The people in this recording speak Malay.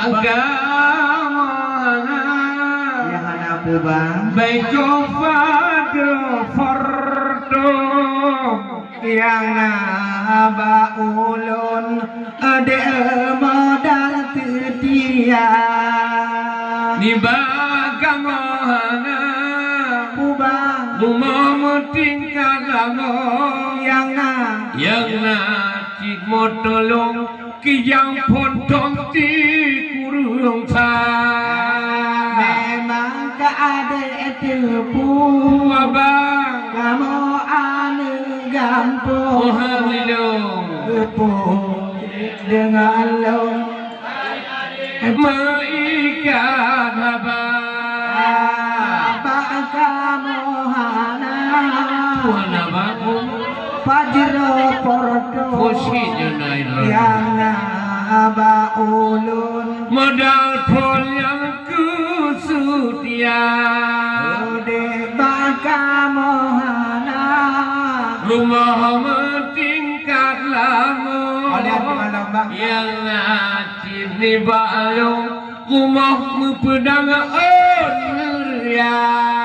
bagaimana yang apa bang baiko fardo yang aba ulun ade modal setia ni bagaimana ubang rumah tingkat lama yang cik motolong ki yang potong ti kurung sa memang keade tepu abang kamu ane gampang oh halilung tepu dengan long maikan abang kamu hana wana babu Pajero porto Fusi jenai yang aba ulun modal pol yang kusutia ode baka mohana rumah tingkat lama yang ngacir di balong rumah pedang on ya